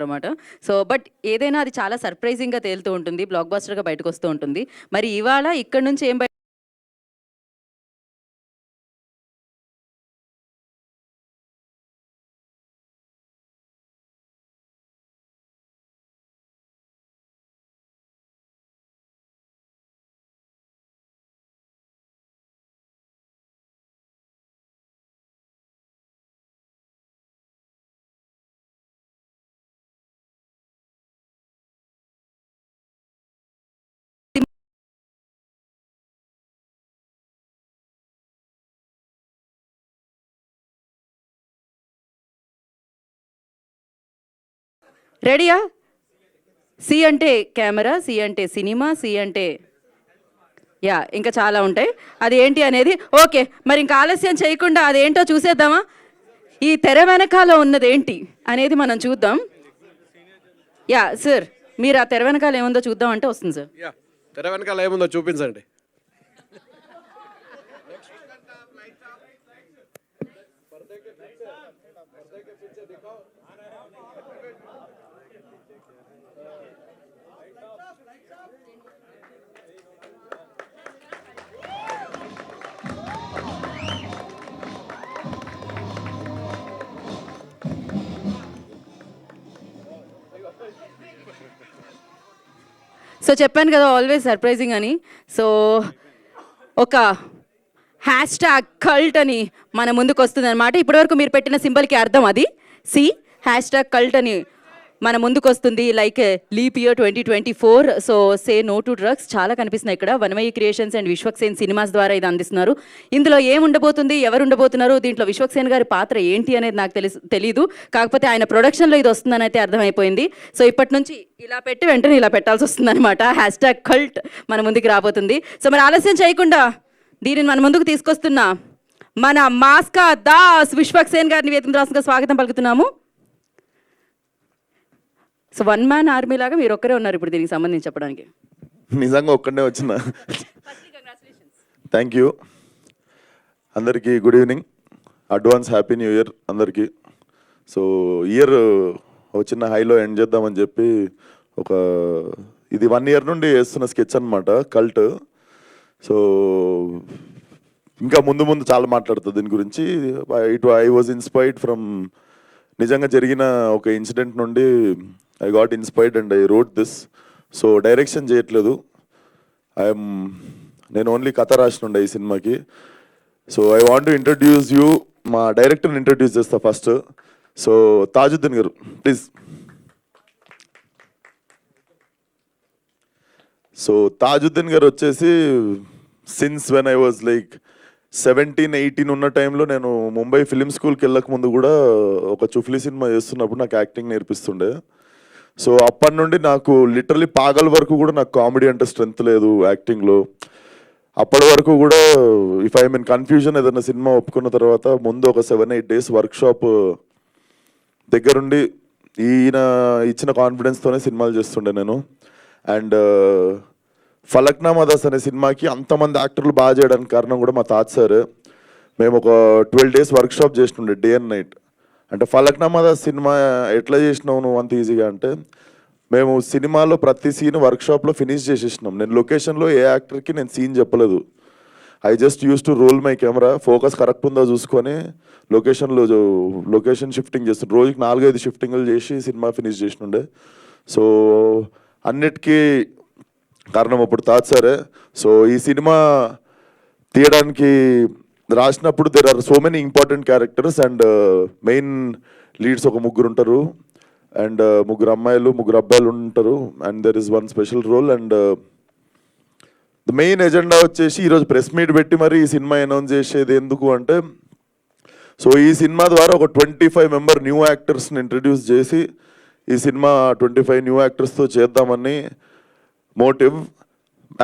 అనమాట. So but ఏదైనా అది చాలా సర్ప్రైజింగ్గా తేలుతూ ఉంటుంది, బ్లాక్ బస్టర్గా బయటకు వస్తూ ఉంటుంది. మరి ఇవాళ ఇక్కడ నుంచి ఏం రెడీయా? సి అంటే కెమెరా, సి అంటే సినిమా, సి అంటే యా ఇంకా చాలా ఉంటాయి. అది ఏంటి అనేది ఓకే. మరి ఇంకా ఆలస్యం చేయకుండా అదేంటో చూసేద్దామా? ఈ తెర వెనకాల ఉన్నది ఏంటి అనేది మనం చూద్దాం. యా సార్, మీరు ఆ తెర వెనకాల ఏముందో చూద్దాం అంటే వస్తుంది సార్. తెర వెనకాల ఏముందో చూపించండి. సో చెప్పాను కదా ఆల్వేస్ సర్ప్రైజింగ్ అని. సో ఒక హ్యాష్ ట్యాగ్ కల్ట్ అని మన ముందుకు వస్తుంది అనమాట. ఇప్పటివరకు మీరు పెట్టిన సింబల్కి అర్థం అది. సి హ్యాష్ ట్యాగ్ కల్ట్ అని మన ముందుకు వస్తుంది, like leap year 2024. So say no to drugs చాలా కనిపిస్తున్నాయి ఇక్కడ. Vanamayi creations and Vishwaksen cinemas ద్వారా ఇది అందిస్తున్నారు. ఇందులో ఏం ఉండబోతుంది, ఎవరు ఉండబోతున్నారు, దీంట్లో విశ్వక్సేన్ గారి పాత్ర ఏంటి అనేది నాకు తెలీదు. కాకపోతే ఆయన ప్రొడక్షన్లో ఇది వస్తుందని అయితే అర్థమైపోయింది. సో ఇప్పటి నుంచి ఇలా పెట్టి వెంటనే ఇలా పెట్టాల్సి వస్తుంది అనమాట. హ్యాష్ ట్యాగ్ కల్ట్ మన ముందుకు రాబోతుంది. సో మరి ఆలస్యం చేయకుండా దీనిని మన ముందుకు తీసుకొస్తున్న మన మాస్కా దాస్ విశ్వక్సేన్ గారిని వేదిక రాష్ట్రంగా స్వాగతం పలుకుతున్నాము. సో వన్ మ్యాన్ ఆర్మీ లాగా మీరు ఒక్కరే ఉన్నారు ఇప్పుడు దీనికి సంబంధించి చెప్పడానికి. నిజంగా ఒక్కడే వచ్చిన. థ్యాంక్ యూ అందరికీ. Good evening, advance happy new year అందరికీ. సో ఇయర్ ఒక చిన్న హైలో ఎండ్ చేద్దామని చెప్పి ఇది 1 year నుండి వేస్తున్న స్కెచ్ అనమాట, కల్ట్. సో ఇంకా ముందు చాలా మాట్లాడుతుంది దీని గురించి. ఐ వాజ్ ఇన్స్పైర్డ్ ఫ్రమ్ నిజంగా జరిగిన ఒక ఇన్సిడెంట్ నుండి I got inspired and I wrote this. So direction చేయట్లేదు, నేను ఓన్లీ కథ రాసినుండే ఈ సినిమాకి. So I want to introduce you, మా డైరెక్టర్ని ఇంట్రడ్యూస్ చేస్తా ఫస్ట్. సో తాజుద్దీన్ గారు ప్లీజ్. సో తాజుద్దీన్ గారు వచ్చేసి since when I was like 17-18 ఉన్న టైంలో నేను ముంబై ఫిలిం స్కూల్కి వెళ్ళక ముందు కూడా ఒక చుఫ్లీ సినిమా చేస్తున్నప్పుడు నాకు యాక్టింగ్ నేర్పిస్తుండే. సో అప్పటి నుండి నాకు లిటరలీ పాగల్ వరకు కూడా నాకు కామెడీ అంటే స్ట్రెంత్ లేదు యాక్టింగ్లో. అప్పటి వరకు కూడా ఇఫ్ ఐ మీన్ కన్ఫ్యూజన్ ఏదైనా సినిమా ఒప్పుకున్న తర్వాత ముందు ఒక 7-8 days వర్క్షాప్ దగ్గరుండి ఈయన ఇచ్చిన కాన్ఫిడెన్స్తోనే సినిమాలు చేస్తుండే నేను. అండ్ ఫలక్నామా దాస్ అనే సినిమాకి అంతమంది యాక్టర్లు బాగా చేయడానికి కారణం కూడా మా తాత సార్. మేము ఒక 12 days వర్క్షాప్ చేస్తుండే డే అండ్ నైట్. అంటే ఫలక్నామా దాస్ సినిమా ఎట్లా చేసినావు నువ్వు అంత ఈజీగా అంటే, మేము సినిమాలో ప్రతి సీన్ వర్క్షాప్లో ఫినిష్ చేసేసినాం. నేను లొకేషన్లో ఏ యాక్టర్కి నేను సీన్ చెప్పలేదు. I just use to roll my camera, focus correct ఉందో చూసుకొని లొకేషన్ షిఫ్టింగ్ చేస్తుండే. రోజుకి 4-5 షిఫ్టింగ్లు చేసి సినిమా ఫినిష్ చేసినుండే. సో అన్నిటికీ కారణం అప్పుడు తాత సారే. సో ఈ సినిమా తీయడానికి రాసినప్పుడు there are so many important characters and main leads ఒక 3 ఉంటారు అండ్ 3 అమ్మాయిలు 3 అబ్బాయిలు ఉంటారు and there is 1 special role. And the main agenda వచ్చేసి ఈరోజు ప్రెస్ మీట్ పెట్టి మరి ఈ సినిమా అనౌన్స్ చేసేది ఎందుకు అంటే, సో ఈ సినిమా ద్వారా ఒక 25 member న్యూ యాక్టర్స్ని ఇంట్రడ్యూస్ చేసి ఈ సినిమా 25 న్యూ యాక్టర్స్తో చేద్దామని మోటివ్.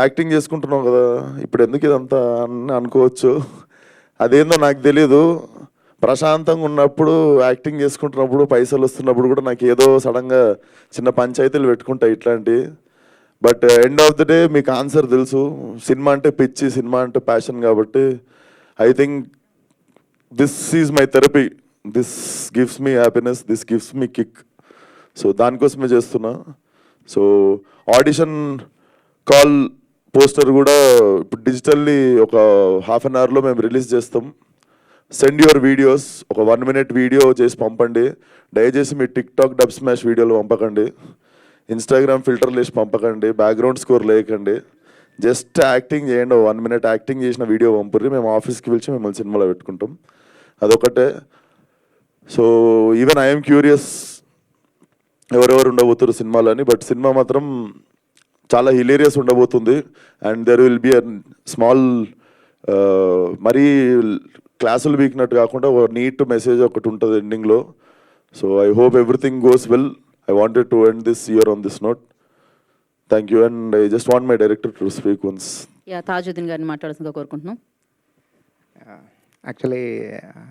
యాక్టింగ్ చేసుకుంటున్నాం కదా ఇప్పుడు ఎందుకు ఇదంతా అని అనుకోవచ్చు, అదేందో నాకు తెలీదు. ప్రశాంతంగా ఉన్నప్పుడు యాక్టింగ్ చేసుకుంటున్నప్పుడు పైసలు వస్తున్నప్పుడు కూడా నాకు ఏదో సడన్గా చిన్న పంచాయతీలు పెట్టుకుంటాయి ఇట్లాంటివి. But end of the day మీకు ఆన్సర్ తెలుసు, సినిమా అంటే పిచ్చి, సినిమా అంటే ప్యాషన్. కాబట్టి I think this is my therapy, this gives me happiness, this gives me kick. So దానికోసమే చేస్తున్నా. సో ఆడిషన్ కాల్ పోస్టర్ కూడా ఇప్పుడు డిజిటల్లీ ఒక హాఫ్ అన్ అవర్లో మేము రిలీజ్ చేస్తాం. సెండ్ యువర్ వీడియోస్, ఒక 1 minute వీడియో చేసి పంపండి. దయచేసి మీ టిక్టాక్ డబ్ స్మాష్ వీడియోలు పంపకండి, ఇన్స్టాగ్రామ్ ఫిల్టర్లు వేసి పంపకండి, బ్యాక్గ్రౌండ్ స్కోర్ లేకండి. జస్ట్ యాక్టింగ్ చేయండి, 1 minute యాక్టింగ్ చేసిన వీడియో పంపుర్రి, మేము ఆఫీస్కి పిలిచి మిమ్మల్ని సినిమాలో పెట్టుకుంటాం. అదొకటే. సో ఈవెన్ ఐఎమ్ క్యూరియస్ ఎవరెవరు ఉండబోతారు సినిమాలో అని. బట్ సినిమా మాత్రం చాలా హిలేరియస్ ఉండబోతుంది. And there will be a small మరీ క్లాసులు వీక్నట్టు కాకుండా ఒక నీట్ మెసేజ్ ఒకటి ఉంటుంది ఎండింగ్లో. So I hope everything goes well. I wanted to end this year on this note. Thank you. And I just want my director to speak once. Tajuddin గారిని మాట్లాడాల్సిందిగా కోరుకుంటున్నాం. యాక్చువల్లీ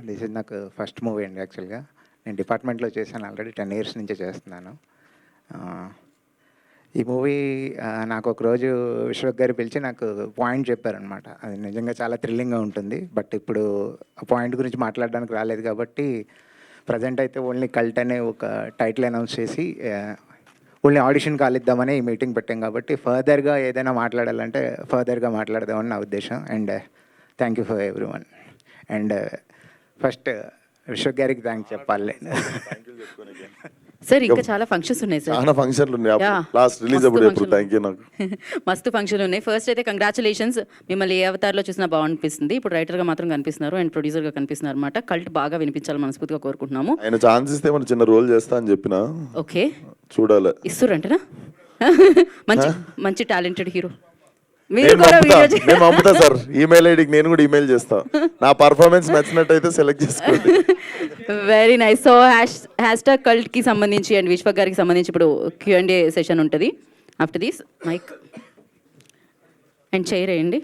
దిస్ ఇస్ నాకు first movie అండి. యాక్చువల్గా నేను డిపార్ట్మెంట్లో చేశాను, already 10 years నుంచే చేస్తున్నాను. ఈ మూవీ నాకు ఒకరోజు విశ్వక్ గారు పిలిచి నాకు పాయింట్ చెప్పారనమాట. అది నిజంగా చాలా థ్రిల్లింగ్గా ఉంటుంది. బట్ ఇప్పుడు ఆ పాయింట్ గురించి మాట్లాడడానికి రాలేదు కాబట్టి ప్రజెంట్ అయితే ఓన్లీ కల్ట్ అనే ఒక టైటిల్ అనౌన్స్ చేసి ఓన్లీ ఆడిషన్ కాలిద్దామని ఈ మీటింగ్ పెట్టాం. కాబట్టి ఫర్దర్గా ఏదైనా మాట్లాడాలంటే ఫర్దర్గా మాట్లాడదామని నా ఉద్దేశం. And thank you for every one. And first Vishwak గారికి థ్యాంక్స్ చెప్పాలి. సార్ ఇంకా చాలా ఫంక్షన్స్ ఉన్నాయి సార్. చాలా ఫంక్షన్లు ఉన్నాయి. Yeah. లాస్ట్ రిలీజ్ అప్పుడు ఎప్పుడు థ్యాంక్ యూ. నాకు మస్తు ఫంక్షన్లు ఉన్నాయి. ఫస్ట్ అయితే కంగ్రాచులేషన్స్, మిమ్మల్ని ఏ అవతారంలో చూసినా బాగుంటుంది. ఇప్పుడు రైటర్గా మాత్రం కనిపిస్తున్నారు అండ్ ప్రొడ్యూసర్గా కనిపిస్తున్నారు అనమాట. కల్ట్ బాగా వినిపించాలి మనస్ఫూర్తిగా కోరుకుంటున్నాము. ఆయన ఛాన్స్ ఇస్తే మన చిన్న రోల్ చేస్తా అని చెప్పిన. ఓకే, చూడాలి. ఇస్తురంటనా? మంచి మంచి టాలెంటెడ్ హీరో. నేను పంపుతా సార్, ఈమెయిల్ ఐడికి నేను కూడా ఈమెయిల్ చేస్తా. నా పర్ఫార్మెన్స్ నచ్చినట్టయితే సెలెక్ట్ చేసుకోండి. Very nice. So hashtag cult కి సంబంధించి అండ్ విశ్వక్ గారికి సంబంధించి ఇప్పుడు Q&A సెషన్ ఉంటుంది. After this mike and chair వేయండి.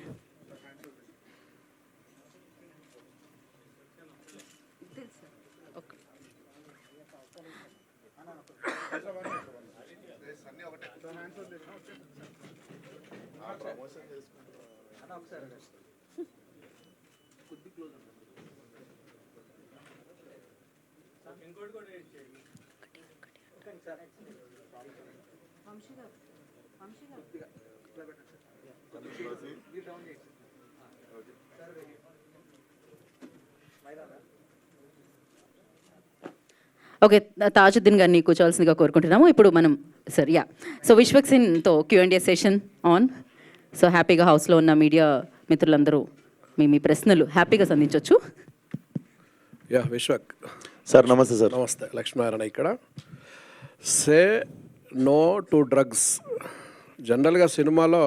ఓకే, తాజుద్దీన్ గారిని కూర్చోవాల్సిందిగా కోరుకుంటున్నాము. ఇప్పుడు మనం సార్ సో విశ్వక్ సింగ్తో Q&A సెషన్ ఆన్. సో హ్యాపీగా హౌస్లో ఉన్న మీడియా మిత్రులందరూ మీ ప్రశ్నలు హ్యాపీగా సంధించవచ్చు. విశ్వక్ సార్ నమస్తే. సార్ నమస్తే. లక్ష్మీనారాయణ ఇక్కడ. Say no to drugs. జనరల్గా సినిమాలో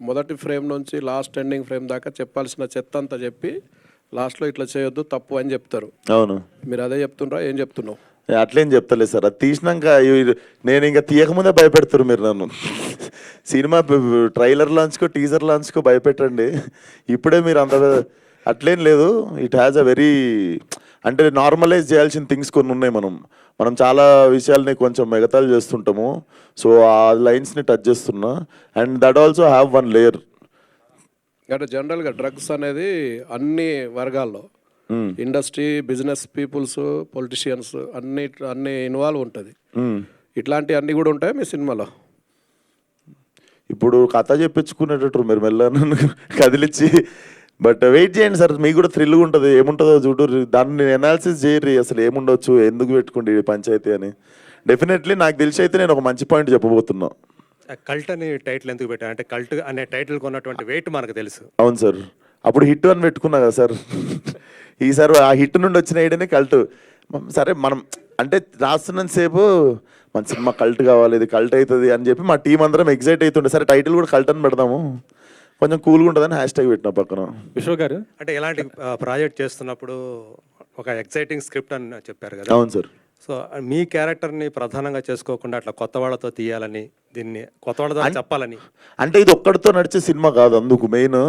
మొదటి ఫ్రేమ్ నుంచి లాస్ట్ ఎండింగ్ ఫ్రేమ్ దాకా చెప్పాల్సిన చెత్త అంతా చెప్పి లాస్ట్లో ఇట్లా చేయొద్దు తప్పు అని చెప్తారు. అవును, మీరు అదే చెప్తుండ్రా? ఏం చెప్తున్నావు? అట్లేం చెప్తలేదు సార్. అది తీసినాక నేను ఇంకా తీయకముందే భయపెడతారు మీరు నన్ను. సినిమా ట్రైలర్ లాంచ్కో టీజర్ లాంచ్కో భయపెట్టండి. ఇప్పుడే మీరు అంత అట్లేం లేదు. ఇట్ హ్యాస్ అ వెరీ అంటే నార్మలైజ్ చేయాల్సిన థింగ్స్ కొన్ని ఉన్నాయి. మనం చాలా విషయాల్ని కొంచెం ఎగతాలు చేస్తుంటాము. సో ఆ లైన్స్ని టచ్ చేస్తున్నా. And that also have one layer. అంటే జనరల్గా డ్రగ్స్ అనేది అన్ని వర్గాల్లో ఇండస్ట్రీ, బిజినెస్ పీపుల్స్, పొలిటీషియన్స్ అన్ని ఇన్వాల్వ్ ఉంటుంది. ఇట్లాంటి అన్ని కూడా ఉంటాయి మీ సినిమాలో? ఇప్పుడు కథ చెప్పించుకునేటట్టు మీరు మెల్ల కదిలిచ్చి. బట్ వెయిట్ చేయండి సార్, మీకు కూడా థ్రిల్గా ఉంటుంది. ఏముంటుందో చూడు, దాన్ని ఎనాలిసిస్ చేయరు. అసలు ఏముండొచ్చు, ఎందుకు పెట్టుకోండి పంచాయతీ అని. డెఫినెట్లీ నాకు తెలిసి అయితే నేను ఒక మంచి పాయింట్ చెప్పబోతున్నా. కల్ట్ అని టైటిల్ ఎందుకు పెట్టాను అంటే కల్ట్ అనే టైటిల్ కొన్నటువంటి వెయిట్ మనకు తెలుసు. అవును సార్, అప్పుడు హిట్ అని పెట్టుకున్నా కదా సార్. ఈసారి ఆ హిట్ నుండి వచ్చిన ఐడియానే కల్ట్. సరే మనం అంటే రాస్తున్నంత సేపు మన సినిమా కల్ట్ కావాలి, ఇది కల్ట్ అవుతుంది అని చెప్పి మా టీం అందరం ఎగ్జైట్ అవుతుండే. సరే టైటిల్ కూడా కల్ట్ అని పెడదాము, కొంచెం కూల్గా ఉంటుందని హ్యాష్ట్యాగ్ పెట్టిన పక్కన. విశ్వ గారు అంటే ఇలాంటి ప్రాజెక్ట్ చేస్తున్నప్పుడు ఒక ఎక్సైటింగ్ స్క్రిప్ట్ అని చెప్పారు కదా. అవును సార్. సో మీ క్యారెక్టర్ని ప్రధానంగా చేసుకోకుండా అట్లా కొత్త వాళ్ళతో తీయాలని, దీన్ని కొత్త వాళ్ళతో చెప్పాలని. అంటే ఇది ఒక్కడితో నడిచే సినిమా కాదు. అందుకు మెయిన్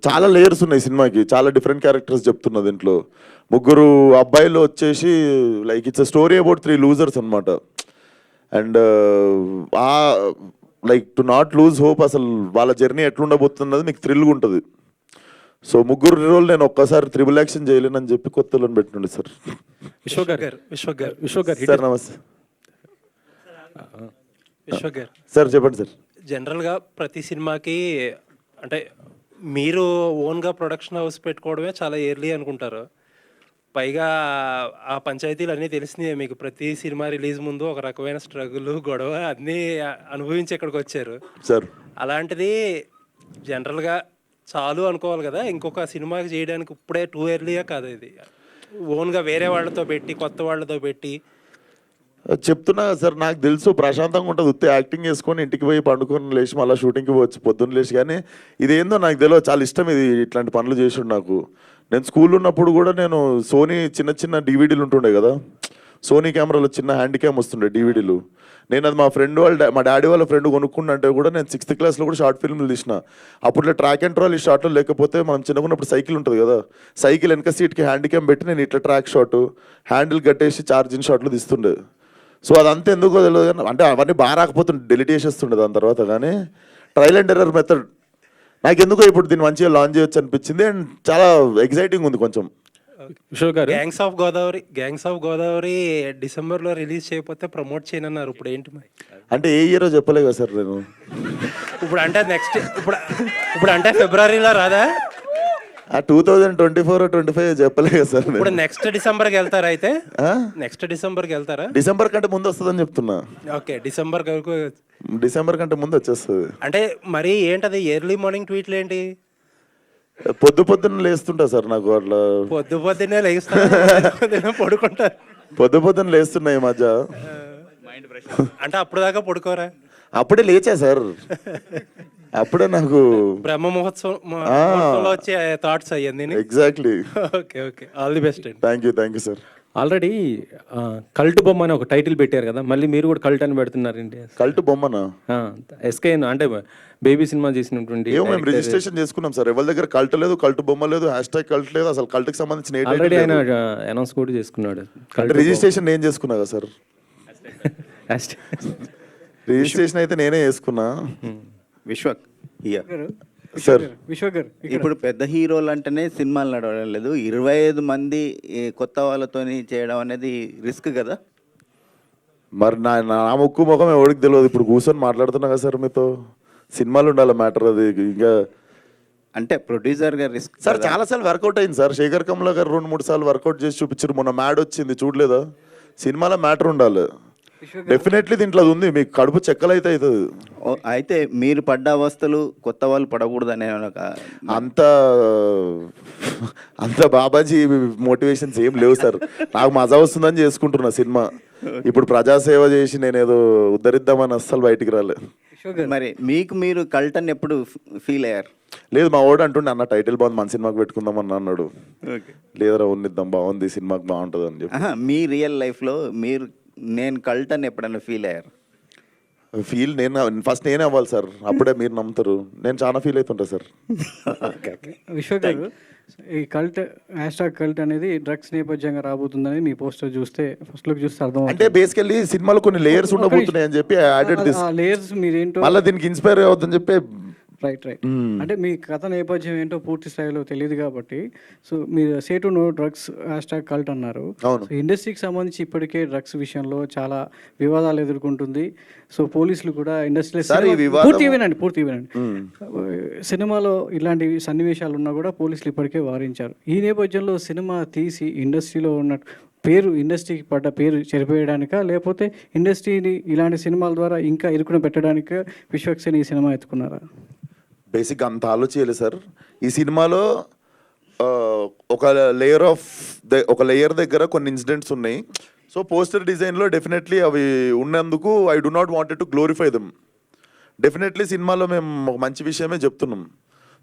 చాలా లేయర్స్ ఉన్నాయి సినిమాకి. చాలా డిఫరెంట్ క్యారెక్టర్స్ చెప్తున్నా దీంట్లో. 3 అబ్బాయిలు వచ్చేసి like it's a story about 3 losers అనమాట. అండ్ ఆ like to not lose hope, అసలు వాళ్ళ జర్నీ ఎట్లుండబోతున్నది మీకు థ్రిల్గా ఉంటుంది. సో ముగ్గురు రోల్ నేను ఒక్కసారి త్రిబుల్ యాక్షన్ చేయలేనని చెప్పి కొత్తలో పెట్టిండే సార్. విశ్వ గారు సార్ నమస్తే విశ్వ గారు సార్, చెప్పండి సార్. జనరల్గా ప్రతి సినిమాకి అంటే మీరు ఓన్గా ప్రొడక్షన్ హౌస్ పెట్టుకోవడమే చాలా ఎర్లీ అనుకుంటారు. పైగా ఆ పంచాయతీలు అన్నీ తెలిసినాయి మీకు. ప్రతి సినిమా రిలీజ్ ముందు ఒక రకమైన స్ట్రగుల్, గొడవ అన్నీ అనుభవించి ఇక్కడికి వచ్చారు సార్ అలాంటిది జనరల్గా చాలు అనుకోవాలి కదా. ఇంకొక సినిమాకి చేయడానికి ఇప్పుడే టూ ఎర్లీగా కాదు ఇది. ఓన్గా వేరే వాళ్ళతో పెట్టి, కొత్త వాళ్ళతో పెట్టి చెప్తున్నా సార్, నాకు తెలుసు ప్రశాంతంగా ఉంటుంది, ఉత్తే యాక్టింగ్ చేసుకొని ఇంటికి పోయి పండుకొని లేచి మళ్ళీ షూటింగ్కి పోవచ్చు పొద్దున్న లేచి. కానీ ఇదేందో నాకు తెలియదు, చాలా ఇష్టం ఇది, ఇట్లాంటి పనులు చేసిండు నాకు. నేను స్కూల్లో ఉన్నప్పుడు కూడా నేను సోనీ చిన్న చిన్న డివిడీలు ఉంటుండే కదా, సోనీ కెమెరాలో చిన్న హ్యాండ్ క్యామ్ వస్తుండే డివిడీలు. నేను అది మా ఫ్రెండ్ మా డాడీ వాళ్ళ ఫ్రెండ్ కొనుక్కుంటే కూడా నేను 6th క్లాస్లో కూడా షార్ట్ ఫిల్మ్లు తీసిన. అప్పుడు ట్రాక్ అండ్ ట్రాల్ ఈ షార్ట్లో లేకపోతే మనం చిన్నకున్నప్పుడు సైకిల్ ఉంటుంది కదా, సైకిల్ వెనక సీట్కి హ్యాండ్ క్యామ్ పెట్టి నేను ఇట్లా ట్రాక్ షాట్, హ్యాండిల్ కట్టేసి ఛార్జింగ్ షాట్లు తీస్తుండే. సో అదంతా ఎందుకో తెలియదు కానీ, అంటే అవన్నీ బాగా రాకపోతుండే, డెలిట్ చేసేస్తుండే దాని తర్వాత. కానీ ట్రయల్ అండ్ ఎర్రర్ మెథడ్ నాకు ఎందుకో ఇప్పుడు దీన్ని మంచిగా లాంచ్ చేయొచ్చు అనిపించింది. అండ్ చాలా ఎగ్జైటింగ్ ఉంది కొంచెం. విశ్వ గారు గ్యాంగ్స్ ఆఫ్ గోదావరి డిసెంబర్లో రిలీజ్ చేయకపోతే ప్రమోట్ చేయనన్నారు. ఇప్పుడు ఏంటి మరి? అంటే ఏ ఇయరో చెప్పలే కదా సార్ నేను. ఇప్పుడు అంటే నెక్స్ట్ ఇప్పుడు అంటే ఫిబ్రవరిలో రాదా? 2024-25 చెప్పలే కదా సార్ నేను. ఇప్పుడు నెక్స్ట్ డిసెంబర్కి వెళ్తారా? అయితే నెక్స్ట్ డిసెంబర్కి వెళ్తారా? డిసెంబర్ కంటే ముందు వస్తుందని చెప్తున్నా. ఓకే, డిసెంబర్ వరకు. డిసెంబర్ కంటే ముందు వచ్చేస్తుంది. అంటే మరి ఏంటది ఎర్లీ మార్నింగ్ ట్వీట్లు ఏంటి? పొద్దున్న లేస్తుంటా సార్, నాకు అట్లా పొద్దున్నే లేస్తా పడుకుంటారు. పొద్దున్న లేస్తున్నా ఈ మధ్య. అంటే అప్పుడు దాకా పడుకోరా? అప్పుడే లేచా సార్, అప్పుడే నాకు బ్రహ్మ మహోత్సవంలో వచ్చే థాట్స్ అయ్యింది. Exactly. Okay okay, all the best అండి. Thank you sir. Already cult బొమ్మ అని ఒక టైటిల్ పెట్టారు కదా, మళ్ళీ మీరు కూడా కల్ట్ అని పెడుతున్నారండి. కల్ట్ బొమ్మనా? ఎస్కేఎన్ అంటే బేబీ సినిమా చేసినటువంటి. ఏమో మేము రిజిస్ట్రేషన్ చేసుకున్నాం సార్, ఎవరి దగ్గర కల్ట్ లేదు, కల్ట్ బొమ్మ లేదు, హ్యాష్ కల్ట్ లేదు, అసలు కల్ట్ కి సంబంధించిన ఆల్రెడీ ఆయన అనౌన్స్ కూడా చేసుకున్నాడు. రిజిస్ట్రేషన్ నేను చేసుకున్నా కదా సార్. రిజిస్ట్రేషన్ అయితే నేనే చేసుకున్నా. విశ్వక్ సార్ ఇప్పుడు పెద్ద హీరోలు అంటేనే సినిమాలు నడవడం లేదు, 25 మంది కొత్త వాళ్ళతోని చేయడం అనేది రిస్క్ కదా. మరి నా ముక్కు ముఖం ఎవరికి తెలియదు, ఇప్పుడు కూర్చొని మాట్లాడుతున్నా కదా సార్ మీతో. సినిమాలు ఉండాలి మ్యాటర్, అది ఇంకా అంటే ప్రొడ్యూసర్ గా రిస్క్ సార్. చాలా సార్లు వర్కౌట్ అయింది సార్, శేఖర్ కమలా గారు 2-3 సార్లు వర్కౌట్ చేసి చూపించారు. మొన్న మ్యాడ్ వచ్చింది చూడలేదా? సినిమాలో మ్యాటర్ ఉండాలి డెఫినెట్లీ. దీంట్లో అది ఉంది, మీకు కడుపు చెక్కలైతే అవుతుంది. అయితే మీరు పడ్డ అవస్థలు కొత్త వాళ్ళు పడకూడదనే అంత బాబాజీ మోటివేషన్స్ ఏం లేవు సార్. నాకు మజా వస్తుందని చేసుకుంటున్నా సినిమా. ఇప్పుడు ప్రజాసేవ చేసి నేను ఏదో ఉద్ధరిద్దామని అస్సలు బయటికి రాలేదు. మరి మీకు మీరు కల్ట్ అని ఎప్పుడు ఫీల్ అయ్యారు? లేదు, మా వాడు అంటుండే అన్న టైటిల్ బాగుంది, మన సినిమాకి పెట్టుకుందాం అన్న అన్నాడు. లేదరా ఉన్నిద్దాం, బాగుంది సినిమాకి బాగుంటుంది అని చెప్పి. మీ రియల్ లైఫ్లో మీరు నేను కల్ట్ అని ఎప్పుడైనా ఫీల్ అయ్యారు? నేను ఫస్ట్ నేనే అవ్వాలి సార్, అప్పుడే మీరు నమ్ముతారు. నేను చాలా ఫీల్ అవుతుంటా సార్. విశ్వ గారు, ఈ కల్ట్ #కల్ట్ అనేది డ్రగ్స్ నేపథ్యంగా రాబోతుందని మీ పోస్టర్ చూస్తే, ఫస్ట్ లుక్ చూస్తే అర్థం. అంటే బేసికల్లీ సినిమాలో కొన్ని లేయర్స్ ఉండబోతున్నాయి అని చెప్పి యాడెడ్ దిస్ లేయర్స్ మీరేంటో మళ్ళీ దీనికి ఇన్స్పైర్ అవుతుందని చెప్పి. రైట్ అంటే మీ కథ నేపథ్యం ఏంటో పూర్తి స్థాయిలో తెలియదు కాబట్టి, సో మీరు say to know drugs #cult అన్నారు. అవును. సో ఇండస్ట్రీకి సంబంధించి ఇప్పటికే డ్రగ్స్ విషయంలో చాలా వివాదాలు ఎదుర్కొంటుంది. సో పోలీసులు కూడా ఇండస్ట్రీలో పూర్తి వినండి సినిమాలో ఇలాంటి సన్నివేశాలు ఉన్నా కూడా పోలీసులు ఇప్పటికే వారించారు. ఈ నేపథ్యంలో సినిమా తీసి ఇండస్ట్రీలో ఉన్న ఇండస్ట్రీకి పడ్డ పేరు చెరిపేయడానికా, లేకపోతే ఇండస్ట్రీని ఇలాంటి సినిమాల ద్వారా ఇంకా ఇరుకున పెట్టడానికా విశ్వక్సేన్ ఈ సినిమా ఎత్తుకున్నారా? బేసిక్గా అంత ఆలోచించాలి సార్. ఈ సినిమాలో ఒక లేయర్ దగ్గర కొన్ని ఇన్సిడెంట్స్ ఉన్నాయి. సో పోస్టర్ డిజైన్లో డెఫినెట్లీ అవి ఉన్నందుకు I do not wanted to glorify them. Definitely సినిమాలో మేము ఒక మంచి విషయమే చెప్తున్నాం.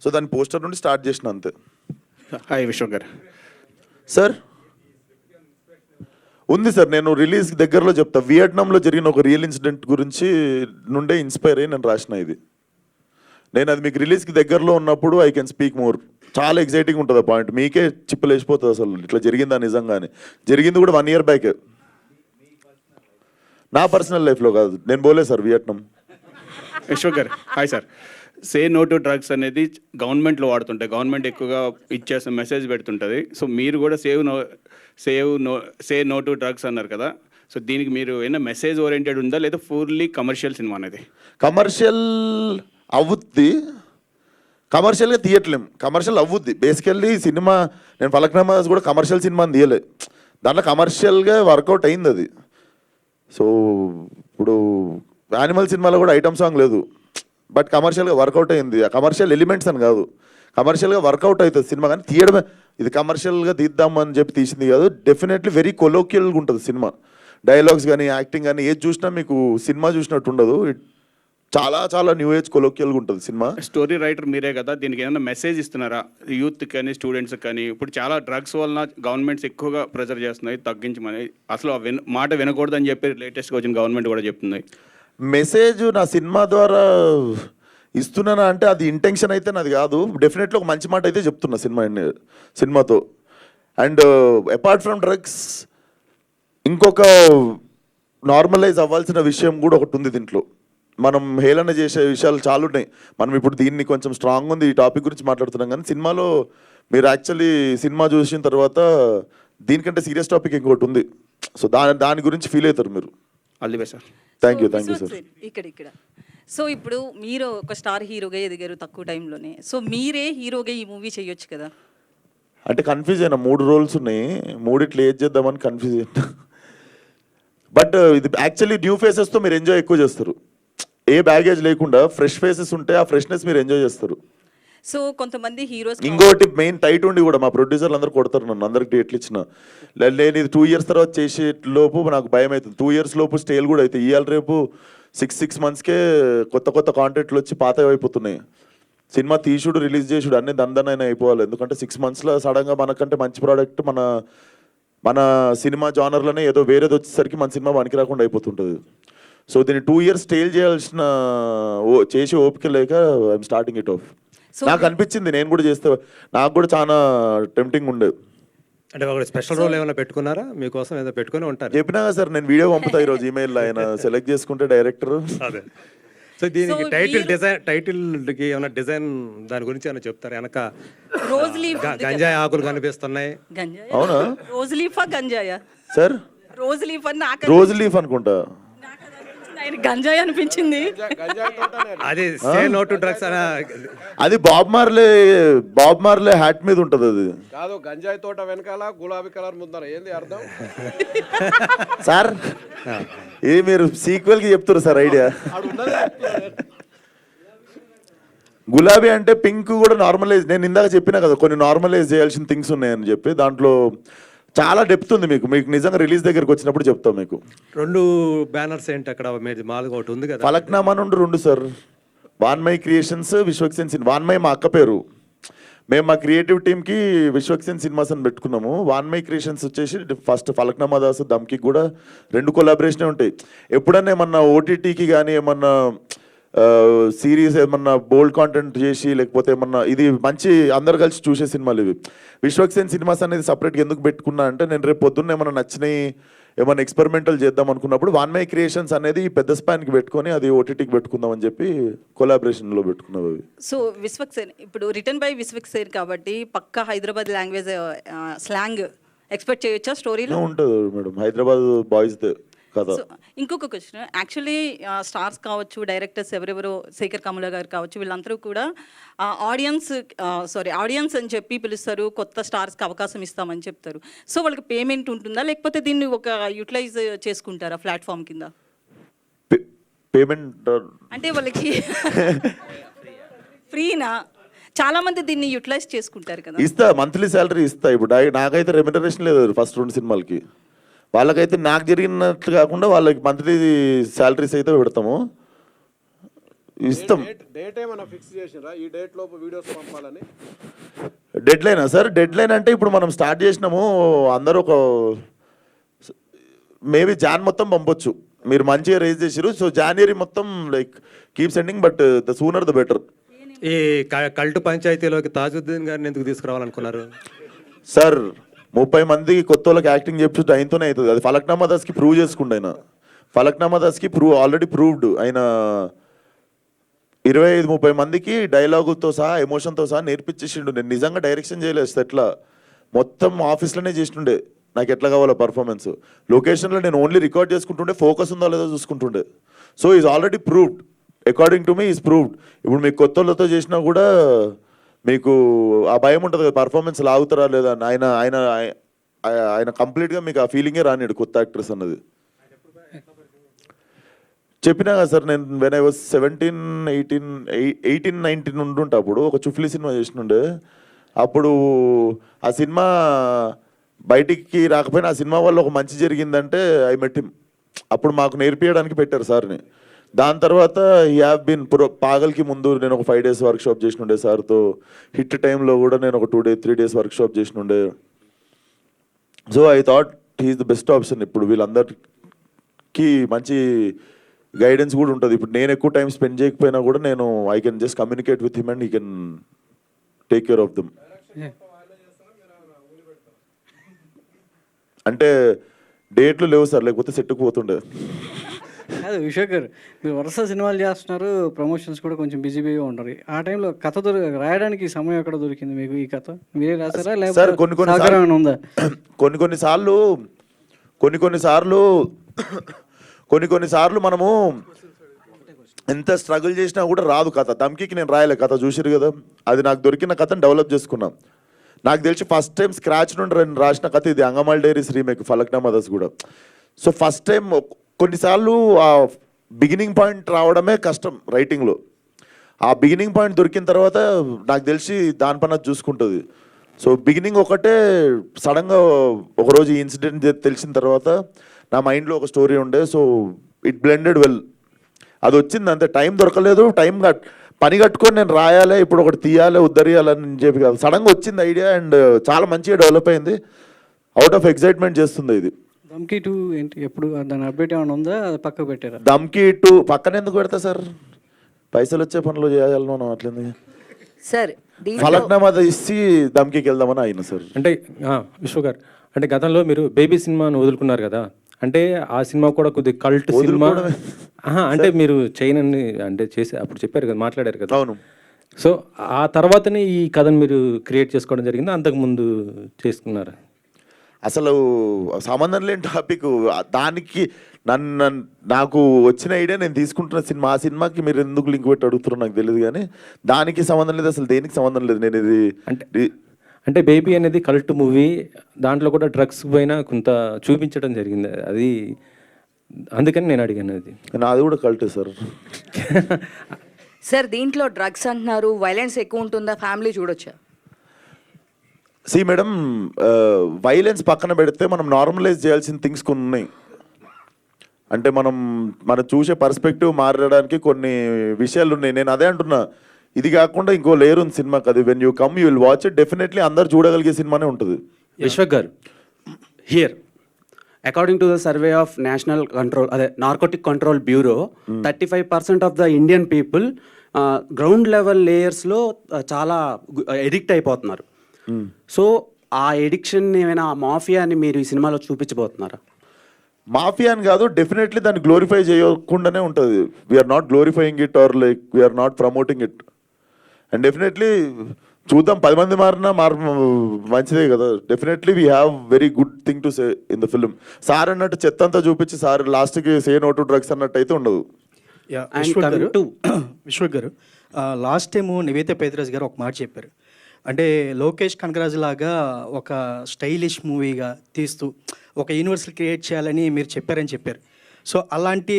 సో దాని పోస్టర్ నుండి స్టార్ట్ చేసిన అంతే. హాయ్ విశ్వ గారు. సార్ ఉంది సార్, నేను రిలీజ్ దగ్గరలో చెప్తా. వియట్నాంలో జరిగిన ఒక రియల్ ఇన్సిడెంట్ గురించి నుండే ఇన్స్పైర్ అయ్యి నేను రాసిన ఇది. నేను అది మీకు రిలీజ్కి దగ్గరలో ఉన్నప్పుడు ఐ కెన్ స్పీక్ మోర్. చాలా ఎగ్జైటింగ్ ఉంటుంది ఆ పాయింట్, మీకే చిప్పులు వేసిపోతుంది అసలు ఇట్లా జరిగిందా నిజంగానే. జరిగింది కూడా 1 year బ్యాక్, నా పర్సనల్ లైఫ్లో కాదు. నేను పోలే sir Vietnam. Vishwa garu hi sir. Say no to drugs అనేది గవర్నమెంట్లో వాడుతుంటాయి, గవర్నమెంట్ ఎక్కువగా ఇచ్చేసిన మెసేజ్ పెడుతుంటుంది. సో మీరు కూడా సే నో టు డ్రగ్స్ అన్నారు కదా, సో దీనికి మీరు ఏమైనా మెసేజ్ ఓరియంటెడ్ ఉందా లేదా ఫుల్లీ కమర్షియల్ సినిమా అనేది? కమర్షియల్ అవుద్ది, కమర్షియల్గా తీయట్లేం, కమర్షియల్ అవుద్ది. బేసికల్లీ సినిమా నేను ఫలక్నామా కూడా కమర్షియల్ సినిమా అని తీయలే, దాంట్లో కమర్షియల్గా వర్కౌట్ అయింది అది. సో ఇప్పుడు యానిమల్ సినిమాలో కూడా ఐటమ్ సాంగ్ లేదు, బట్ కమర్షియల్గా వర్కౌట్ అయింది. ఆ కమర్షియల్ ఎలిమెంట్స్ అని కాదు, కమర్షియల్గా వర్కౌట్ అవుతుంది సినిమా. కానీ తీయడమే, ఇది కమర్షియల్గా తీద్దామని చెప్పి తీసింది కాదు. డెఫినెట్లీ వెరీ కొలోక్యల్గా ఉంటుంది సినిమా. డైలాగ్స్ కానీ యాక్టింగ్ కానీ ఏది చూసినా మీకు సినిమా చూసినట్టు ఉండదు. చాలా చాలా న్యూ ఏజ్ కొలోక్యల్గా ఉంటుంది సినిమా. స్టోరీ రైటర్ మీరే కదా, దీనికి ఏమైనా మెసేజ్ ఇస్తున్నారా యూత్ కానీ స్టూడెంట్స్ కానీ? ఇప్పుడు చాలా డ్రగ్స్ వలన గవర్నమెంట్స్ ఎక్కువగా ప్రెజర్ చేస్తున్నాయి తగ్గించమని, అసలు మాట వినకూడదని చెప్పి లేటెస్ట్గా వచ్చిన గవర్నమెంట్ కూడా చెప్తుంది. మెసేజ్ నా సినిమా ద్వారా ఇస్తున్నానా అంటే అది ఇంటెన్షన్ అయితే నాది కాదు. డెఫినెట్లీ ఒక మంచి మాట అయితే చెప్తున్నా సినిమాతో. అండ్ అపార్ట్ ఫ్రమ్ డ్రగ్స్ ఇంకొక నార్మలైజ్ అవ్వాల్సిన విషయం కూడా ఒకటి ఉంది దీంట్లో. మనం హేళన చేసే విషయాలు చాలా ఉన్నాయి. మనం ఇప్పుడు దీన్ని కొంచెం స్ట్రాంగ్ ఉంది ఈ టాపిక్ గురించి మాట్లాడుతున్నాం, కానీ సినిమాలో మీరు యాక్చువల్లీ సినిమా చూసిన తర్వాత దీనికంటే సీరియస్ టాపిక్ ఇంకొకటి ఉంది. సో దాని గురించి ఫీల్ అవుతారు మీరు. All the best sir. Thank you sir. ఇక్కడ సో ఇప్పుడు మీరు ఒక స్టార్ హీరోగా ఎదిగారు తక్కువ టైంలోనే, సో మీరే హీరోగా ఈ మూవీ చేయొచ్చు కదా? అంటే కన్ఫ్యూజ్ అయినా, 3 రోల్స్ ఉన్నాయి, మూడిట్లో ఏది చేద్దామని కన్ఫ్యూజ్ అయినా. బట్ ఇది యాక్చువల్లీ న్యూ ఫేసెస్తో మీరు ఎంజాయ్ ఎక్కువ చేస్తారు. ఏ బ్యాగేజ్ లేకుండా ఫ్రెష్ ఫేసెస్ ఉంటే ఆ ఫ్రెష్నెస్ మీరు ఎంజాయ్ చేస్తారు. సో కొంతమంది హీరోస్ ఇంకోటి మెయిన్ టైట్ ఉండి కూడా మా ప్రొడ్యూసర్లు అందరూ కొడతారు నన్ను, అందరికి డేట్లు ఇచ్చిన. నేను ఇది 2 years తర్వాత చేసే లోపు నాకు భయం అవుతుంది. 2 years లోపు స్టేల్ కూడా అవుతాయి. ఇవాళ రేపు 6 monthsకే కొత్త కాంటెంట్లు వచ్చి పాత అయిపోతున్నాయి. సినిమా తీసుడు రిలీజ్ చేసుడు అన్నీ దందనైనా అయిపోవాలి. ఎందుకంటే 6 monthsలో సడన్గా మనకంటే మంచి ప్రోడక్ట్ మన సినిమా జానర్లోనే ఏదో వేరేది వచ్చేసరికి మన సినిమా పనికి రాకుండా అయిపోతుంటుంది. సో దీన్ని 2 years స్టేల్ చేయాల్సిన చేసి ఓపిక లేక ఐఎమ్ స్టార్టింగ్ ఇట్ ఆఫ్. నాకు అనిపించింది నేను కూడా చేస్తే, నాకు కూడా చాలా టెంప్టింగ్ ఉండే. అంటే ఒక స్పెషల్ రోల్ ఏమైనా పెట్టుకున్నారా మీకోసం? ఏదో పెట్టుకుని ఉంటారు. చెప్పినా కదా సార్, నేను వీడియో పంపుతా ఈరోజు ఈమెయిల్లో, ఆయన సెలెక్ట్ చేసుకుంటే డైరెక్టర్. అదే. సో దీనికి టైటిల్కి ఏమైనా డిజైన్ దాని గురించి ఏమైనా చెప్తారు? వెనక రోజ్ లీఫ్ గంజాయి ఆకులు కనిపిస్తున్నాయి. అవునా? రోజ్ లీఫా గంజాయా సార్? రోజ్ లీఫ్ అని నాకు రోజ్ లీఫ్ అనుకుంటా. ఆయన గంజాయి అనిపించింది. అది సే నో టు డ్రగ్స్ అనే, అది బాబ్ మార్లే హ్యాట్ మీద ఉంటుంది. అది కాదు, గంజాయి తోట వెనకాల గులాబీ కలర్ ముందర ఏంది అర్థం? సార్ ఏ మీరు సీక్వెల్ కి చెప్తారు సార్ ఐడియా? గులాబీ అంటే పింక్ కూడా నార్మలైజ్, నేను ఇందాక చెప్పినా కదా కొన్ని నార్మలైజ్ చేయాల్సిన థింగ్స్ ఉన్నాయని చెప్పి. దాంట్లో చాలా డెప్త్ ఉంది. మీకు నిజంగా రిలీజ్ దగ్గరికి వచ్చినప్పుడు చెప్తాం మీకు. 2 బ్యానర్స్ ఏంటి అక్కడ? మీది మాలుగా ఒకటి ఉంది కదా, ఫలక్నామా నుండి 2 సార్. వాన్మై క్రియేషన్స్, విశ్వక్సేన్ సినిమా. వాన్మై మా అక్క పేరు. మేము మా క్రియేటివ్ టీమ్కి విశ్వక్సేన్ సినిమాస్ అని పెట్టుకున్నాము. వాన్మై క్రియేషన్స్ వచ్చేసి ఫస్ట్ ఫలక్నామా దాస్ దమ్కి కూడా 2 కొలాబరేషనే ఉంటాయి. ఎప్పుడన్నా ఏమన్నా ఓటీటీకి కానీ ఏమన్నా సిరీస్ ఏమన్నా బోల్డ్ కాంటెంట్ చేసి లేకపోతే ఏమన్నా ఇది మంచి అందరు కలిసి చూసే సినిమాలు ఇవి. విశ్వక్సేన్ సినిమాస్ అనేది సపరేట్గా ఎందుకు పెట్టుకున్నా అంటే, నేను రేపు పొద్దున్న ఏమన్నా నచ్చినాయి ఏమన్నా ఎక్స్పెరిమెంటల్ చేద్దాం అనుకున్నప్పుడు వాన్మై క్రియేషన్స్ అనేది పెద్ద స్పాన్కి పెట్టుకొని అది ఓటీటీకి పెట్టుకుందాం అని చెప్పి కొలాబరేషన్లో పెట్టుకున్నాం అవి. సో విశ్వక్సేన్ ఇప్పుడు రిటర్న్ బై విశ్వక్సేన్ కాబట్టి పక్కా హైదరాబాద్ లాంగ్వేజ్ స్లాంగ్ ఎక్స్పెక్ట్ చేయొచ్చా స్టోరీలో? ఉంటుంది మేడం, హైదరాబాద్ బాయ్స్ కదా. ఇంకొక క్వశ్చన్, యాక్చువల్లీ స్టార్స్ కావచ్చు, డైరెక్టర్స్ ఎవరెవరో, శేఖర్ కమల గారు కావచ్చు, వీళ్ళందరూ కూడా ఆడియన్స్ అని చెప్పి పిలుస్తారు, కొత్త స్టార్స్కి అవకాశం ఇస్తామని చెప్తారు. సో వాళ్ళకి పేమెంట్ ఉంటుందా, లేకపోతే దీన్ని ఒక యూటిలైజ్ చేసుకుంటారా ప్లాట్ఫామ్ కింద? పేమెంట్ అంటే వాళ్ళకి ఫ్రీనా? చాలా మంది దీన్ని యూటిలైజ్ చేసుకుంటారు కదా. ఇస్తా, మంత్లీ శాలరీ ఇస్తా. ఇప్పుడు నాకైతే రెమ్యునరేషన్ లేదు ఫస్ట్ 2 సినిమాలకి. వాళ్ళకైతే నాకు జరిగినట్లు కాకుండా వాళ్ళకి మంత్లీ శాలరీస్ అయితే పెడతాము, ఇస్తాం. డేట్ ఏమైనా ఫిక్స్ చేసినరా ఈ డేట్ లోపు వీడియోస్ పంపాలని? డెడ్ లైనా సార్? డెడ్ లైన్ అంటే ఇప్పుడు మనం స్టార్ట్ చేసినాము, అందరూ ఒక మేబీ జాన్ మొత్తం పంపొచ్చు. మీరు మంచిగా రేజ్ చేసారు. సో January మొత్తం like keep sending, but the sooner the better. ఈ కల్టు పంచాయతీలోకి తాజుద్దీన్ గారిని ఎందుకు తీసుకురావాలనుకున్నారు సార్? 30 మంది కొత్త వాళ్ళకి యాక్టింగ్ చెప్పి ఆయనతోనే అవుతుంది. అది ఫలక్నామా దాస్కి ప్రూవ్ చేసుకుండు. ఆయన ఫలక్నామా దాస్కి ఆల్రెడీ ప్రూవ్డ్. ఆయన 25-30 మందికి డైలాగులతో సహా ఎమోషన్తో సహా నేర్పించేసిండు. నేను నిజంగా డైరెక్షన్ చేయలేదు ఎట్లా, మొత్తం ఆఫీస్లోనే చేసిండే నాకు ఎట్లా కావాలో పర్ఫార్మెన్స్. లొకేషన్లో నేను ఓన్లీ రికార్డ్ చేసుకుంటుండే, ఫోకస్ ఉందో లేదో చూసుకుంటుండే. So is already proved, according to me is proved. ఇప్పుడు మీకు కొత్త వాళ్ళతో చేసినా కూడా మీకు ఆ భయం ఉంటుంది కదా, పర్ఫార్మెన్స్ లాగుతారా లేదా అని. ఆయన ఆయన ఆయన కంప్లీట్గా మీకు ఆ ఫీలింగే రానిడు కొత్త యాక్ట్రెస్ అన్నది. చెప్పినా కదా సార్, నేను వెన్ ఐ వాజ్ 18-19 ఉంటుంటే అప్పుడు ఒక చుఫ్లీ సినిమా చేసినుండే. అప్పుడు ఆ సినిమా బయటికి రాకపోయినా ఆ సినిమా వల్ల ఒక మంచి జరిగిందంటే ఐ మెట్ హిమ్. అప్పుడు మాకు నేర్పించడానికి పెట్టారు సార్ని. దాని తర్వాత ఈ హ్యావ్ బీన్ పాగల్కి ముందు నేను ఒక 5 days వర్క్షాప్ చేసినుండే సార్తో. హిట్ టైంలో కూడా నేను ఒక 3 days వర్క్షాప్ చేసినుండే. So I thought he's the best option. ఇప్పుడు వీళ్ళందరికీ మంచి గైడెన్స్ కూడా ఉంటుంది. ఇప్పుడు నేను ఎక్కువ టైం స్పెండ్ చేయకపోయినా కూడా నేను I can just communicate with him and he can take care of them. అంటే డేట్లు లేవు సార్, లేకపోతే సెట్కు పోతుండే. కాదు విశ్వక్ గారు, మీరు వరుస సినిమాలు చేస్తున్నారు, ప్రమోషన్స్ కూడా కొంచెం బిజీగా ఉంటారు. ఆ టైంలో కథ రాయడానికి సమయం ఎక్కడ దొరికింది మీకు? ఈ కథ మీరే రాసారా సార్ లేకపోతే సహకారం ఏమైనా ఉందా? కొన్నిసార్లు మనము ఎంత స్ట్రగుల్ చేసినా కూడా రాదు కథ. దమ్కి నేను రాయలే కథ, చూసిరు కదా. అది నాకు దొరికిన కథను డెవలప్ చేసుకున్నాం. నాకు తెలిసి ఫస్ట్ టైం స్క్రాచ్ నుండి రాసిన కథ ఇది, అంగమాల్ డైరీస్ రీమేక్, ఫలక్నామా దాస్ కూడా. సో ఫస్ట్ టైం కొన్నిసార్లు ఆ బిగినింగ్ పాయింట్ రావడమే కష్టం రైటింగ్లో. ఆ బిగినింగ్ పాయింట్ దొరికిన తర్వాత నాకు తెలిసి దానిపైన చూసుకుంటుంది. సో బిగినింగ్ ఒకటే సడన్గా ఒకరోజు ఈ ఇన్సిడెంట్ తెలిసిన తర్వాత నా మైండ్లో ఒక స్టోరీ ఉండే. So it blended well. అది వచ్చింది అంతే, టైం దొరకలేదు. పని కట్టుకొని నేను రాయాలి, ఇప్పుడు ఒకటి తీయాలి, ఉద్ధరియాలని చెప్పి కాదు, సడన్గా వచ్చింది ఐడియా అండ్ చాలా మంచిగా డెవలప్ అయింది. అవుట్ ఆఫ్ ఎక్సైట్మెంట్ చేస్తుంది ఇది. దమ్కి 2 ఏంటి, ఎప్పుడు దాని అప్డేట్ ఏమైనా ఉందా? పక్కకు పెట్టారా? దమ్కి 2 పక్కన ఎందుకు పెడతా సార్, పైసలు వచ్చే పనులు చేయాలి మనం. అట్లేదు సార్ ఫలక్నామా ఇచ్చి దమ్కి వెళ్దామని అయినా సార్. అంటే విశ్వ గారు, అంటే గతంలో మీరు బేబీ సినిమాను వదులుకున్నారు కదా, అంటే ఆ సినిమా కూడా కొద్దిగా కల్ట్ సినిమా. అంటే మీరు చేయనని అంటే చేసి అప్పుడు చెప్పారు కదా, మాట్లాడారు కదా. అవును. సో ఆ తర్వాతనే ఈ కథను మీరు క్రియేట్ చేసుకోవడం జరిగింది, అంతకుముందు చేసుకున్నారు? అసలు సంబంధం లేని టాపిక్ దానికి నాకు వచ్చిన ఐడియా నేను తీసుకుంటున్న సినిమా. ఆ సినిమాకి మీరు ఎందుకు లింక్ పెట్టి అడుగుతున్నారో నాకు తెలియదు, కానీ దానికి సంబంధం లేదు, అసలు దేనికి సంబంధం లేదు. నేను ఇది అంటే బేబీ అనేది కల్ట్ మూవీ, దాంట్లో కూడా డ్రగ్స్ పైన కొంత చూపించడం జరిగింది, అది అందుకని నేను అడిగాను. అది నాది కూడా కల్టే సార్. సార్ దీంట్లో డ్రగ్స్ అంటున్నారు, వైలెన్స్ ఎక్కువ ఉంటుందా, ఫ్యామిలీ చూడొచ్చా? సి మేడం, వైలెన్స్ పక్కన పెడితే మనం నార్మలైజ్ చేయాల్సిన థింగ్స్ కొన్ని ఉన్నాయి. అంటే మనం చూసే పర్స్పెక్టివ్ మారడానికి కొన్ని విషయాలు ఉన్నాయి. నేను అదే అంటున్నా, ఇది కాకుండా ఇంకో లేయర్ ఉంది సినిమాకి. అది when you come you will watch it, definitely అందరు చూడగలిగే సినిమానే ఉంటుంది. విశ్వక్ గారు, here according to the survey of national control అదే narcotic control bureau, 35% of the Indian people ground level లేయర్స్లో చాలా ఎడిక్ట్ అయిపోతున్నారు. సో ఆ ఎడిక్షన్ ఏమైనా మాఫియా అని మీరు ఈ సినిమాలో చూపించబోతున్నారా? మాఫియా అని కాదు, డెఫినెట్లీ దాన్ని గ్లోరిఫై చేయకుండానే ఉంటుంది. We are not glorifying it or like we are not promoting it. And definitely చూద్దాం, 10 మంది మారినా మంచిదే కదా. Definitely we have very good thing to say in the film. Sir అన్నట్టు చెత్త అంతా చూపించి సార్ లాస్ట్కి సే నో టు డ్రగ్స్ అన్నట్టు అయితే ఉండదు. విశ్వక్ గారు, లాస్ట్ టైము నివేత పేదరాజ్ గారు ఒక మాట చెప్పారు. అంటే లోకేష్ కనగరాజు లాగా ఒక స్టైలిష్ మూవీగా తీస్తూ ఒక యూనివర్సల్ క్రియేట్ చేయాలని మీరు చెప్పారని చెప్పారు. సో అలాంటి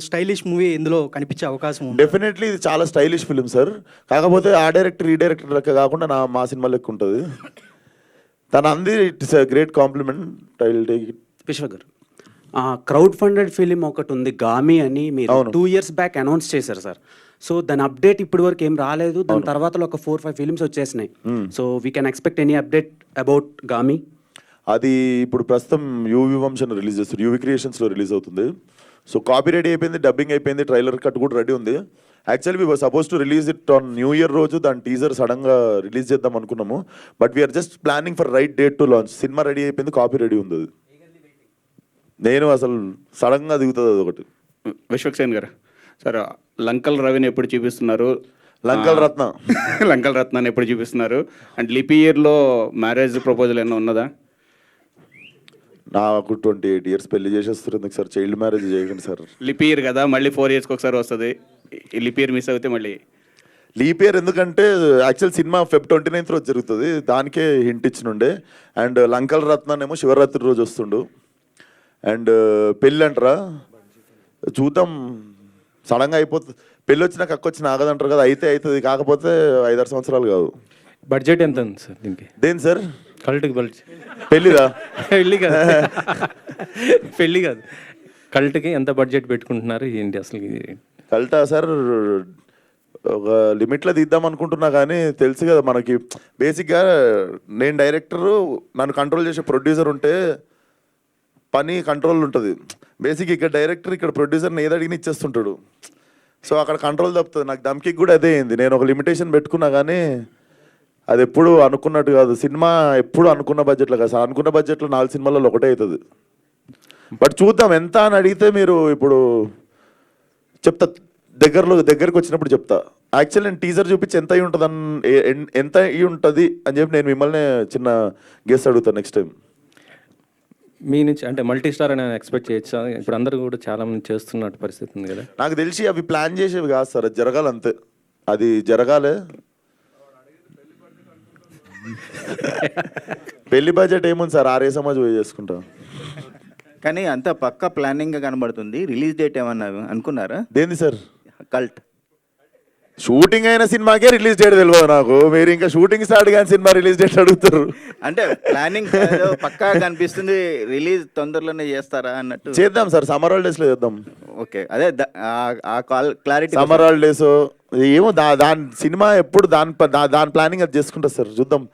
స్టైలిష్ మూవీ ఇందులో కనిపించే అవకాశం ఉంది? డెఫినెట్లీ ఇది చాలా స్టైలిష్ ఫిల్మ్ సార్. కాకపోతే ఆ డైరెక్టర్ ఈ డైరెక్టర్ లెక్క కాకుండా మా సినిమా లెక్క ఉంటుంది. తన అంది it's a great compliment, I will take it. విశ్వ గారు, క్రౌడ్ ఫండెడ్ ఫిలిం ఒకటి ఉంది గామి అని, మీరు 2 years బ్యాక్ అనౌన్స్ చేశారు సార్. సో దాని అప్డేట్ ఇప్పటి వరకు ఏం రాలేదు. దాని తర్వాత ఒక 4-5 ఫిలిమ్స్ వచ్చేసినాయి. So we can expect any update about Gaami? అది ఇప్పుడు ప్రస్తుతం యూవి వంశన్ రిలీజ్ చేస్తారు, యూవి క్రియేషన్స్లో రిలీజ్ అవుతుంది. సో కాపీ రెడీ అయిపోయింది, డబ్బింగ్ అయిపోయింది, ట్రైలర్ కట్ కూడా రెడీ ఉంది. Actually we were suppose to release it on new year రోజు. దాని టీజర్ సడన్గా రిలీజ్ చేద్దాం అనుకున్నాము, but we're just planning for right date to launch. సినిమా రెడీ అయిపోయింది, కాపీ రెడీ ఉంది. అది నేను అసలు సడన్గా దిగుతుంది అది ఒకటి. విశ్వక్సేన్ గారు, సార్ లంకల్ రవిని ఎప్పుడు చూపిస్తున్నారు? లంకల్ రత్న. లంకల్ రత్నాన్ని ఎప్పుడు చూపిస్తున్నారు? అండ్ లిపి ఇయర్లో మ్యారేజ్ ప్రపోజల్ ఏమైనా ఉన్నదా? నాకు 28 years పెళ్లి చేసేస్తారు ఎందుకు సార్? చైల్డ్ మ్యారేజ్ చేయకండి సార్. లిపి ఇయర్ కదా, మళ్ళీ 4 yearsకి ఒకసారి వస్తుంది. ఈ లిపి ఇయర్ మిస్ అవుతే మళ్ళీ లీప్ ఇయర్ ఎందుకంటే యాక్చువల్ సినిమా Feb 29th రోజు జరుగుతుంది, దానికే హింట్ ఇచ్చినుండే. అండ్ లంకల్ రత్నానేమో శివరాత్రి రోజు వస్తుండు. అండ్ పెళ్ళి అంటారా చూద్దాం, సడన్గా అయిపోతుంది. పెళ్ళి వచ్చినాక అక్క వచ్చి నాగదంటారు కదా, అయితే అవుతుంది, కాకపోతే 5-6 సంవత్సరాలు కాదు. బడ్జెట్ ఎంత ఉంది సార్ దీనికి? దేని సార్? కల్ట్కి బడ్జెట్? పెళ్ళిదా? పెళ్ళి కాదు, పెళ్ళి కాదు, కల్ట్కి ఎంత బడ్జెట్ పెట్టుకుంటున్నారు ఏంటి అసలు? కల్టా సార్ ఒక లిమిట్లో తీద్దాం అనుకుంటున్నా, కానీ తెలుసు కదా మనకి బేసిక్గా నేను డైరెక్టరు, నన్ను కంట్రోల్ చేసే ప్రొడ్యూసర్ ఉంటే పని కంట్రోల్ ఉంటుంది. బేసిక్ ఇక్కడ డైరెక్టర్, ఇక్కడ ప్రొడ్యూసర్ని ఏది అడిగిన ఇచ్చేస్తుంటాడు. సో అక్కడ కంట్రోల్ తప్పుతుంది. నాకు దమ్కి కూడా అదే అయింది. నేను ఒక లిమిటేషన్ పెట్టుకున్నా కానీ అది ఎప్పుడు అనుకున్నట్టు కాదు. సినిమా ఎప్పుడు అనుకున్న బడ్జెట్లో కాదు సార్. అనుకున్న బడ్జెట్లో 4 సినిమాలలో ఒకటే అవుతుంది. బట్ చూద్దాం ఎంత అని అడిగితే మీరు ఇప్పుడు చెప్తా, దగ్గరకు వచ్చినప్పుడు చెప్తా. యాక్చువల్లీ నేను టీజర్ చూపించి ఎంత అయి ఉంటుంది ఎంత అయి ఉంటుంది అని చెప్పి నేను మిమ్మల్ని చిన్న గెస్ అడుగుతాను నెక్స్ట్ టైం. మీ నుంచి అంటే మల్టీ స్టార్ అని ఎక్స్పెక్ట్ చేయొచ్చా? ఇప్పుడు అందరూ కూడా చాలా మంది చేస్తున్నట్టు పరిస్థితి ఉంది కదా. నాకు తెలిసి అవి ప్లాన్ చేసేవి కాదు సార్, అది జరగాలి అంతే. అది జరగాలే. పెళ్లి బడ్జెట్ ఏముంది సార్, 6 సమాజ్ పోయి చేసుకుంటాం. కానీ అంత పక్క ప్లానింగ్గా కనబడుతుంది. రిలీజ్ డేట్ ఏమన్నా అనుకున్నారా? దేంది సార్? కల్ట్ షూటింగ్ అయిన సినిమాకే రిలీజ్ డేట్ తెలియదు నాకు. మీరు ఇంకా షూటింగ్ స్టార్ట్ కానీ సినిమా రిలీజ్ డేట్ అడుగుతారు. అంటే ప్లానింగ్ పక్కా కనిపిస్తుంది, రిలీజ్ తొందరలోనే చేస్తారా అన్నట్టు. చేద్దాం సార్, సమ్మర్ హాలిడేస్లో చేద్దాం. ఓకే, అదే ఆ క్లారిటీ. సమ్మర్ హాలిడేస్ ఏమో దాని సినిమా ఎప్పుడు దాని ప్లానింగ్ అది చేసుకుంటారు సార్, చూద్దాం.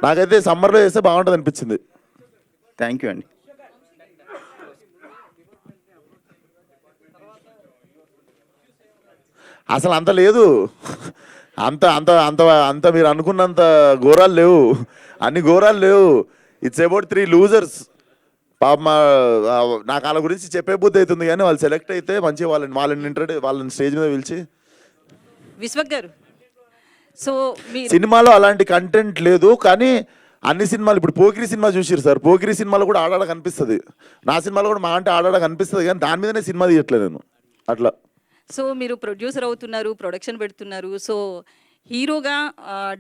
నాకైతే సమ్మర్లో చేస్తే బాగుంటుంది అనిపించింది. థ్యాంక్ యూ అండి. అసలు అంత లేదు, అంత అంత అంత అంత మీరు అనుకున్నంత ఘోరాలు లేవు, అన్ని ఘోరాలు లేవు. It's about 3 losers. పాప నాకు వాళ్ళ గురించి చెప్పే బుద్ధి అవుతుంది, కానీ వాళ్ళు సెలెక్ట్ అయితే మంచిగా వాళ్ళని స్టేజ్ మీద పిలిచి. విశ్వక్ గారు, సో సినిమాలో అలాంటి కంటెంట్ లేదు, కానీ అన్ని సినిమాలు ఇప్పుడు పోకిరి సినిమా చూసిరు సార్, పోకిరి సినిమాలో కూడా ఆడాడ కనిపిస్తుంది. నా సినిమాలో కూడా మా అంటే ఆడాడ కనిపిస్తుంది, కానీ దాని మీదనే సినిమా తీయట్లేదు నేను అట్లా. సో మీరు ప్రొడ్యూసర్ అవుతున్నారు, ప్రొడక్షన్ పెడుతున్నారు, సో హీరోగా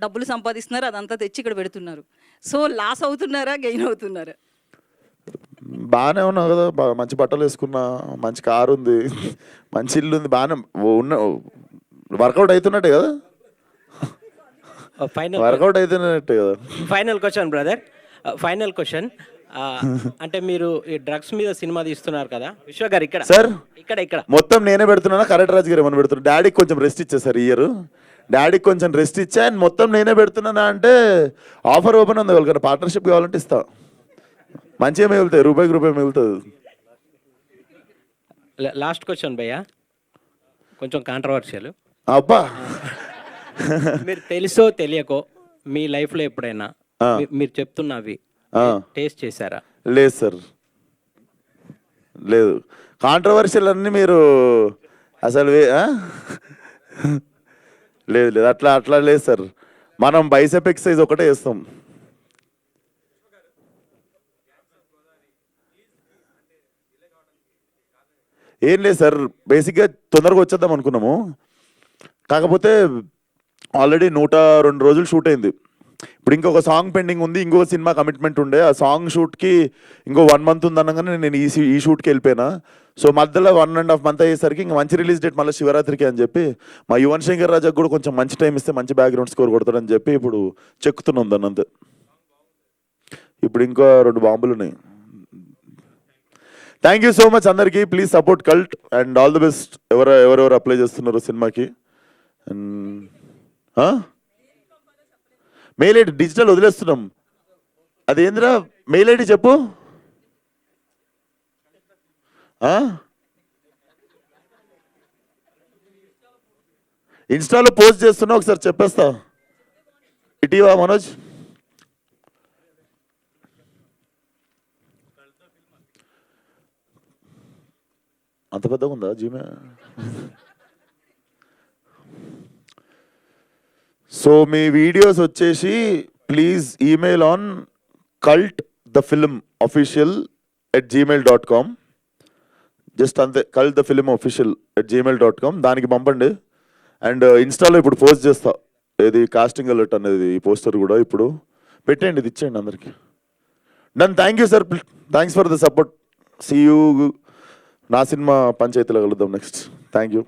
డబ్బులు సంపాదిస్తున్నారు, అదంతా తెచ్చి ఇక్కడ పెడుతున్నారు. సో లాస్ అవుతున్నారా, గెయిన్ అవుతున్నారా? బాగానే ఉన్నావు కదా, మంచి బట్టలు వేసుకున్నా, మంచి కారు ఉంది, మంచి ఇల్లు ఉంది, బాగానే ఉన్న వర్కౌట్ అవుతున్నట్టే కదా. వర్కౌట్ అవుతున్నట్టే కదా. Final question brother, final question. అంటే మీరు ఈ డ్రగ్స్ మీద సినిమా తీస్తున్నారు కదా విశ్వ గారు, ఇక్కడ సార్ ఇక్కడ మొత్తం నేనే పెడుతున్నా, కరెక్ట్ రాజు గారు ఏమని పెడుతున్నా. డాడీకి కొంచెం రెస్ట్ ఇచ్చా సార్, ఇయర్ డాడీకి కొంచెం రెస్ట్ ఇచ్చా, అండ్ మొత్తం నేనే పెడుతున్నానా అంటే ఆఫర్ ఓపెన్ ఉంది, వాళ్ళకన్నా పార్ట్నర్షిప్ కావాలంటే ఇస్తా. మంచిగా మిగులుతాయి, రూపాయికి రూపాయి మిగులుతుంది. లాస్ట్ క్వశ్చన్ భయ్య, కొంచెం కాంట్రవర్షియల్. అబ్బా, మీరు తెలుసో తెలియకో మీ లైఫ్లో ఎప్పుడైనా మీరు చెప్తున్నవి టేస్ట్ చేశారా? లేదు సార్, లేదు. కాంట్రవర్షియల్ అన్నీ మీరు అసలు లేదు లేదు, అట్లా లేదు సార్. మనం బైసెప్ ఎక్సర్సైజ్ ఒకటే చేస్తాం. ఏం లేదు సార్, బేసిక్గా తొందరగా వచ్చేద్దాం అనుకున్నాము, కాకపోతే ఆల్రెడీ 102 రోజులు షూట్ అయింది. ఇప్పుడు ఇంకొక సాంగ్ పెండింగ్ ఉంది, ఇంకొక సినిమా కమిట్మెంట్ ఉండే, ఆ సాంగ్ షూట్కి ఇంకో 1 month ఉంది అనగానే నేను ఈ షూట్కి వెళ్ళిపోయినా. సో మధ్యలో 1.5 month అయ్యేసరికి ఇంకా మంచి రిలీజ్ డేట్ మళ్ళీ శివరాత్రికి అని చెప్పి మా యువన్ శంకర్ రాజాకు కూడా కొంచెం మంచి టైం ఇస్తే మంచి బ్యాక్గ్రౌండ్ స్కోర్ కొడతాడని చెప్పి ఇప్పుడు చెక్కుతున్నాం దాన్ని అంతే. ఇప్పుడు ఇంకో 2 బాంబులు ఉన్నాయి. థ్యాంక్ యూ సో మచ్ అందరికీ. Please support cult and all the best. ఎవరెవరు అప్లై చేస్తున్నారు సినిమాకి. మెయిల్ ఐడి డిజిటల్ వదిలేస్తున్నాం. అదేంద్రా మెయిల్ ఐడి చెప్పు. ఇన్స్టాలో పోస్ట్ చేస్తున్నా, ఒకసారి చెప్పేస్తా. ఇటీవా మనోజ్, అంత పెద్దగా ఉందా జీమే? సో మీ వీడియోస్ వచ్చేసి please email on cultthefilmofficial@gmail.com. Just అంతే, cultthefilmofficial@gmail.com, దానికి పంపండి. అండ్ ఇన్స్టాలో ఇప్పుడు పోస్ట్ చేస్తా, ఏది కాస్టింగ్ అలర్ట్ అనేది, ఈ పోస్టర్ కూడా ఇప్పుడు పెట్టండి, ఇది ఇచ్చేయండి అందరికి. Done. Thank you sir, thanks for the support. See you. నా సినిమా పంచాయతీలో కలుద్దాం నెక్స్ట్. Thank you.